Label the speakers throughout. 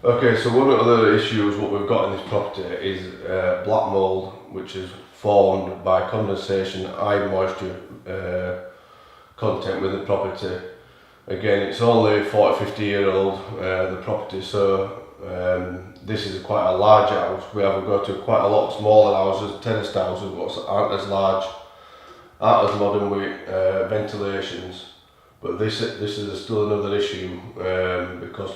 Speaker 1: Okay, so one of the other issues what we've got in this property is black mould, which is formed by condensation, high moisture content with the property. Again, it's only 40-50 year old, the property, so this is quite a large house. We have got to quite a lot of smaller houses, terraced houses, which aren't as large, aren't as modern with ventilations. But this is still another issue because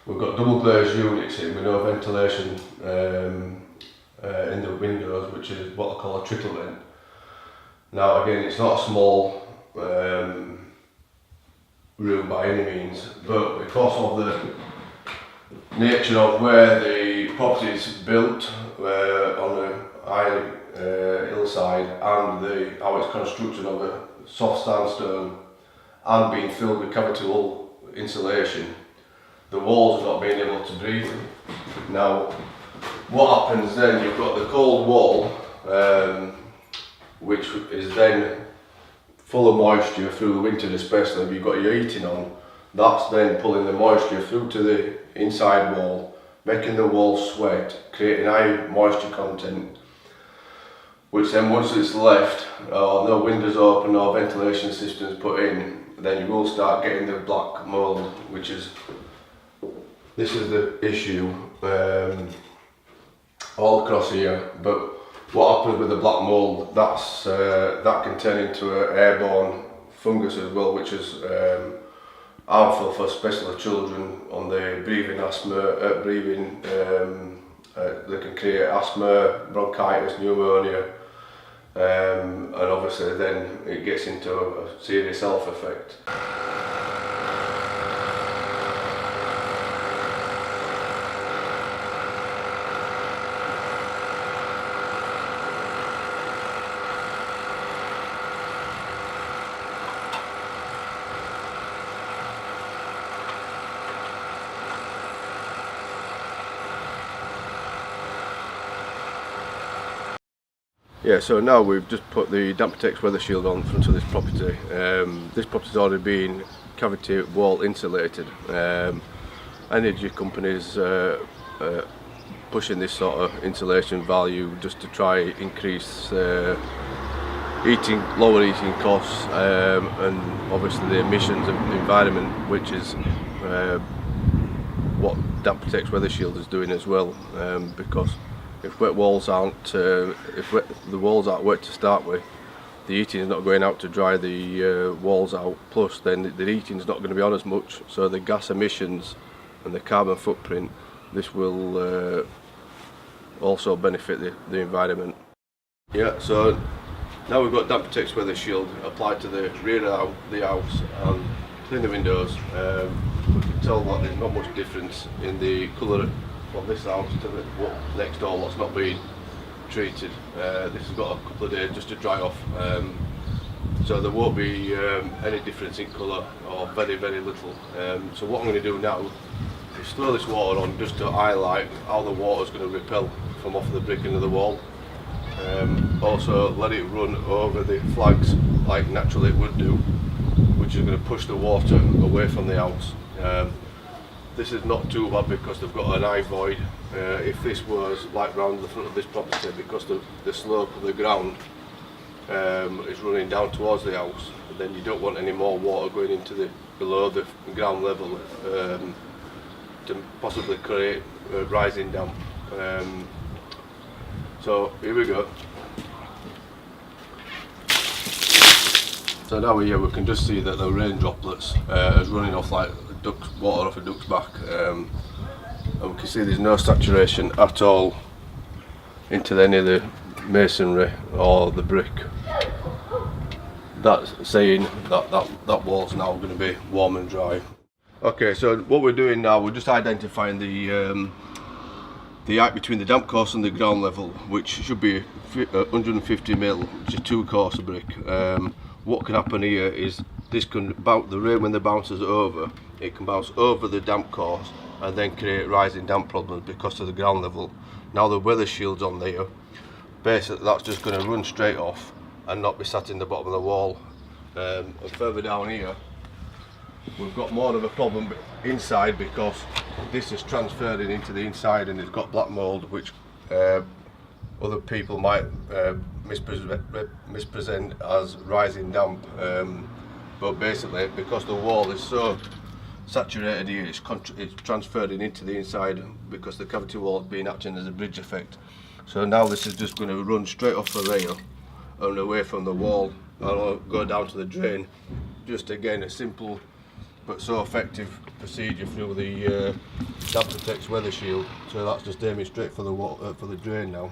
Speaker 1: we've got double glazed units here with no ventilation in the windows, which is what I call a trickle vent. Now again, it's not a small room by any means, but because of the nature of where the property is built on the high hillside and how it's constructed of a soft sandstone and being filled with cavity wall insulation, the walls are not being able to breathe. Now what happens then, you've got the cold wall which is then full of moisture through the winter, especially if you've got your heating on. That's then pulling the moisture through to the inside wall, making the wall sweat, creating high moisture content, which then once it's left, or no windows open or ventilation systems put in, then you will start getting the black mould, which is, this is the issue all across here. But what happens with the black mould, that can turn into an airborne fungus as well, which is harmful for especially children on the breathing asthma, they can create asthma, bronchitis, pneumonia, and obviously then it gets into a serious health effect. Yeah, so now we've just put the DampProtex Weathershield on front of this property. This property's already been cavity wall insulated. Energy companies pushing this sort of insulation value just to try increase lower heating costs and obviously the emissions of the environment, which is what DampProtex Weathershield is doing as well, because if the walls aren't wet to start with, the heating is not going out to dry the walls out, plus then the heating is not going to be on as much, so the gas emissions and the carbon footprint, this will also benefit the environment. Yeah, so now we've got DampProtex Weathershield applied to the rear of the house and clean the windows. We can tell that there's not much difference in the colour of this house to the next door that's not been treated. This has got a couple of days just to dry off, so there won't be any difference in colour, or very little. So what I'm going to do now is throw this water on just to highlight how the water is going to repel from off the brick into the wall. Also let it run over the flags like naturally it would do, which is going to push the water away from the house. This is not too bad because they've got an high void. If this was like round the front of this property, because the slope of the ground is running down towards the house, then you don't want any more water going into below the ground level to possibly create rising damp. So here we go. So now here we can just see that the rain droplets is running off like water off a duck's back, and we can see there's no saturation at all into any of the masonry or the brick. That's saying that wall's now going to be warm and dry. Okay, so what we're doing now, we're just identifying the height between the damp course and the ground level, which should be 150mm, which is 2 course of brick. What can happen here is this can bounce, the rain when the bounces over, it can bounce over the damp course and then create rising damp problems because of the ground level. Now the Weathershield's on there, basically that's just going to run straight off and not be sat in the bottom of the wall. And further down here, We've got more of a problem inside because this is transferring into the inside and it's got black mould, which other people might mispresent as rising damp, but basically because the wall is so saturated here, it's transferring into the inside because the cavity wall has been acting as a bridge effect. So now this is just going to run straight off the rail and away from the wall and go down to the drain. Just again a simple but so effective procedure through the DampProtex Weathershield. So that's just aiming straight for the drain now.